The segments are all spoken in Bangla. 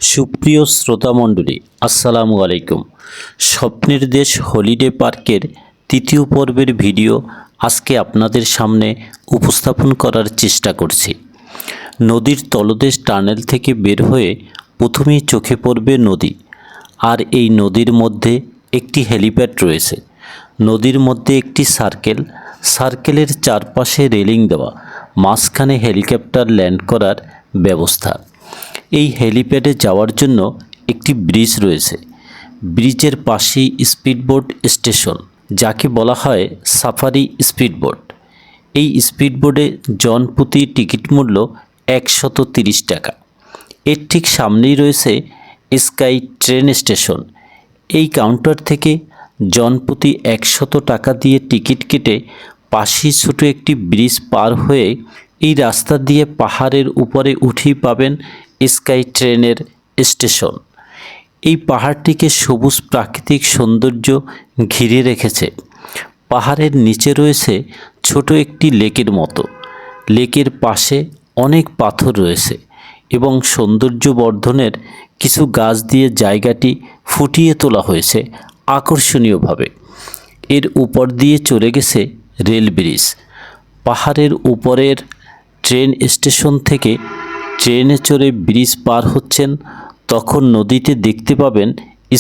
সুপ্রিয় শ্রোতামণ্ডলী, আসসালামু আলাইকুম। স্বপ্নের দেশ হলিডে পার্কের তৃতীয় পর্বের ভিডিও আজকে আপনাদের সামনে উপস্থাপন করার চেষ্টা করছি। নদীর তলদেশ টানেল থেকে বের হয়ে প্রথমেই চোখে পড়বে নদী, আর এই নদীর মধ্যে একটি হেলিপ্যাড রয়েছে। নদীর মধ্যে একটি সার্কেলের চারপাশে রেলিং দেওয়া, মাঝখানে হেলিকপ্টার ল্যান্ড করার ব্যবস্থা। এই হেলিপ্যাডে যাওয়ার জন্য একটি ব্রিজ রয়েছে। ব্রিজের পাশেই স্পিডবোট স্টেশন, যাকে বলা হয় সাফারি স্পিডবোট। এই স্পিডবোটে জনপ্রতি টিকিট মূল্য 130 টাকা। এর ঠিক সামনেই রয়েছে স্কাই ট্রেন স্টেশন। এই কাউন্টার থেকে জনপ্রতি 100 টাকা দিয়ে টিকিট কেটে পাশেই ছোটো একটি ব্রিজ পার হয়ে এই রাস্তা দিয়ে পাহাড়ের উপরে উঠেই পাবেন স্কাই ট্রেনের স্টেশন। এই পাহাড়টিকে সবুজ প্রাকৃতিক সৌন্দর্য ঘিরে রেখেছে। পাহাড়ের নিচে রয়েছে ছোট একটি লেকের মতো। লেকের পাশে অনেক পাথর রয়েছে এবং সৌন্দর্য বর্ধনের কিছু গাছ দিয়ে জায়গাটি ফুটিয়ে তোলা হয়েছে আকর্ষণীয়ভাবে। এর উপর দিয়ে চলে গেছে রেল ব্রিজ। পাহাড়ের উপরের ট্রেন স্টেশন থেকে ট্রেনে চড়ে ব্রিজ পার হচ্ছেন, তখন নদীতে দেখতে পাবেন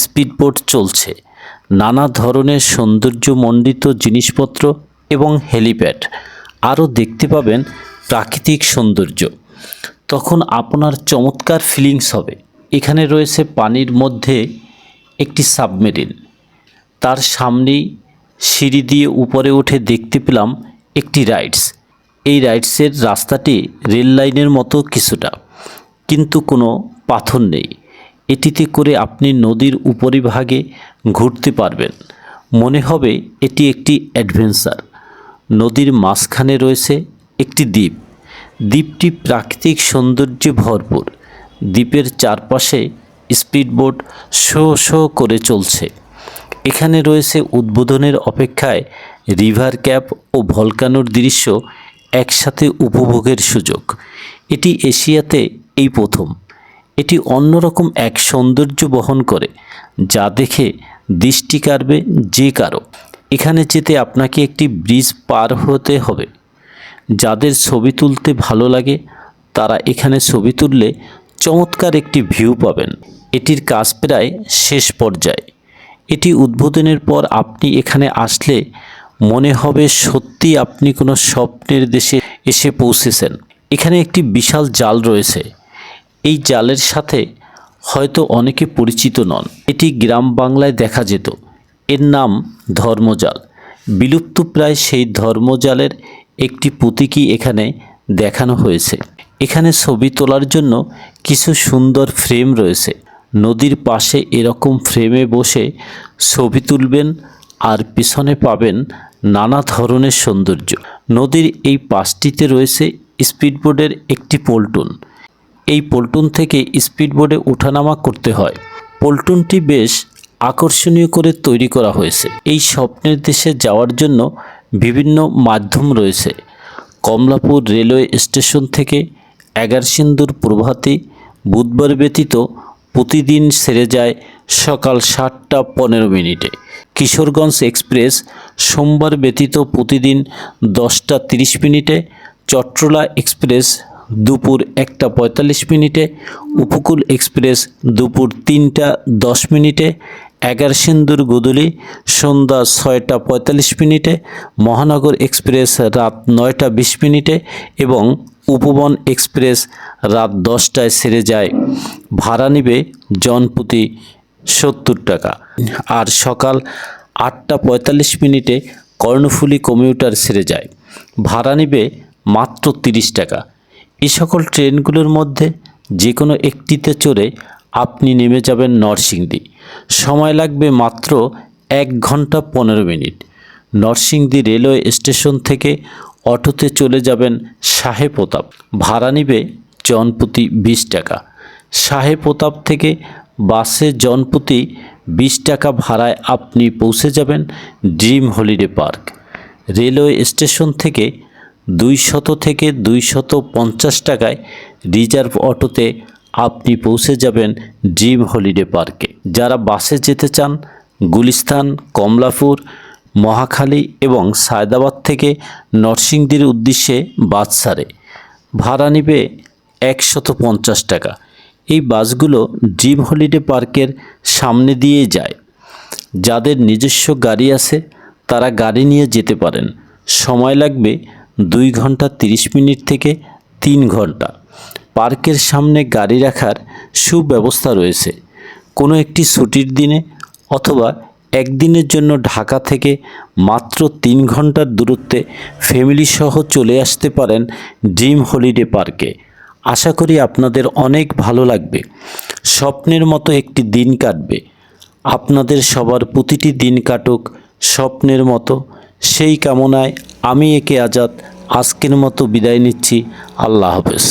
স্পিডবোট চলছে, নানা ধরনের সৌন্দর্যমণ্ডিত জিনিসপত্র এবং হেলিপ্যাড। আরও দেখতে পাবেন প্রাকৃতিক সৌন্দর্য। তখন আপনার চমৎকার ফিলিংস হবে। এখানে রয়েছে পানির মধ্যে একটি সাবমেরিন। তার সামনেই সিঁড়ি দিয়ে উপরে উঠে দেখতে পেলাম একটি রাইডস। এই রাইডসের রাস্তাটি রেল লাইনের মতো কিছুটা, কিন্তু কোনো পাথর নেই। এটিতে করে আপনি নদীর উপরিভাগে ঘুরতে পারবেন। মনে হবে এটি একটি অ্যাডভেঞ্চার। নদীর মাঝখানে রয়েছে একটি দ্বীপ। দ্বীপটি প্রাকৃতিক সৌন্দর্যে ভরপুর। দ্বীপের চারপাশে স্পিডবোট শো শো করে চলছে। এখানে রয়েছে উদ্বোধনের অপেক্ষায় রিভার ক্যাপ ও ভলকানোর দৃশ্য একসাথে উপভোগের সুযোগ। এটি এশিয়াতে এই প্রথম। এটি অন্যরকম এক সৌন্দর্য বহন করে, যা দেখে দৃষ্টি কাড়বে যে কারো। এখানে যেতে আপনাকে একটি ব্রিজ পার হতে হবে। যাদের ছবি তুলতে ভালো লাগে তারা এখানে ছবি তুললে চমৎকার একটি ভিউ পাবেন। এটির কাজ প্রায় শেষ পর্যায়ে। এটি উদ্বোধনের পর আপনি এখানে আসলে মনে হবে সত্যি আপনি কোনো স্বপ্নের দেশে এসে পৌঁছেছেন। এখানে একটি বিশাল জাল রয়েছে। এই জালের সাথে হয়তো অনেকে পরিচিত নন। এটি গ্রাম বাংলায় দেখা যেত। এর নাম ধর্মজাল। বিলুপ্তপ্রায় সেই ধর্মজালের একটি প্রতীকী এখানে দেখানো হয়েছে। এখানে ছবি তোলার জন্য কিছু সুন্দর ফ্রেম রয়েছে। নদীর পাশে এরকম ফ্রেমে বসে ছবি তুলবেন আর পিছনে পাবেন নানা ধরনের সৌন্দর্য। নদীর এই পাশটিতে রয়েছে স্পিডবোটের একটি পল্টন। এই পল্টন থেকে স্পিডবোটে ওঠানামা করতে হয়। পল্টনটি বেশ আকর্ষণীয় করে তৈরি করা হয়েছে। এই স্বপ্নের দেশে যাওয়ার জন্য বিভিন্ন মাধ্যম রয়েছে। কমলাপুর রেলওয়ে স্টেশন থেকে এগারসিন্দুর প্রভাতী বুধবার ব্যতীত প্রতিদিন ছেড়ে যায় সকাল 7টা 15 মিনিটে। কিশোরগঞ্জ এক্সপ্রেস সোমবার ব্যতীত প্রতিদিন 10টা 30 মিনিটে। চট্টলা এক্সপ্রেস দুপুর 1টা 45 মিনিটে। উপকূল এক্সপ্রেস দুপুর 3টা 10 মিনিটে। এগারসিন্দুর গোধূলি সন্ধ্যা 6টা 45 মিনিটে। মহানগর এক্সপ্রেস রাত 9টা 20 মিনিটে এবং উপবন এক্সপ্রেস রাত 10টায় ছেড়ে যায়। ভাড়া নেবে জনপ্রতি 70 টাকা। আর সকাল 8টা 45 মিনিটে কর্ণফুলী কমিউটার ছেড়ে যায়। ভাড়া নেবে মাত্র 30 টাকা। এই সকল ট্রেনগুলোর মধ্যে যে কোনো একটিতে চড়ে আপনি নেমে যাবেন নরসিংদী। সময় লাগবে মাত্র 1 ঘন্টা 15 মিনিট। নরসিংদী রেলওয়ে স্টেশন থেকে অটোতে চলে যাবেন শাহে প্রতাপ। ভাড়া নেবে জনপ্রতি 20 টাকা। শাহে প্রতাপ থেকে বাসে জনপ্রতি 20 টাকা ভাড়ায় আপনি পৌঁছে যাবেন dream holiday park. Railway station থেকে 200 থেকে 250 টাকায় রিজার্ভ অটোতে আপনি পৌঁছে যাবেন ড্রিম হলিডে পার্কে। যারা বাসে যেতে চান গুলিস্তান, কমলাপুর, মহাখালী এবং সায়দাবাদ থেকে নরসিংদীর উদ্দেশ্যে বাস ছাড়ে। ভাড়া নেবে 150 টাকা। এই বাসগুলো ড্রিম হলিডে পার্কের সামনে দিয়ে যায়। যাদের নিজস্ব গাড়ি আছে তারা গাড়ি নিয়ে যেতে পারেন। সময় লাগবে 2 ঘন্টা 30 মিনিট থেকে 3 ঘন্টা। পার্কের সামনে গাড়ি রাখার সুব্যবস্থা রয়েছে। কোনো একটি ছুটির দিনে অথবা একদিনের জন্য ঢাকা থেকে মাত্র 3 ঘন্টার দূরত্বে ফ্যামিলি সহ চলে আসতে পারেন ড্রিম হলিডে পার্কে। আশা করি আপনাদের অনেক ভালো লাগবে। স্বপ্নের মতো একটি দিন কাটবে। আপনাদের সবার প্রতিটি দিন কাটুক স্বপ্নের মতো, সেই কামনায় আমি একে আজাদ আজকের মতো বিদায় নিচ্ছি। আল্লাহ হাফেজ।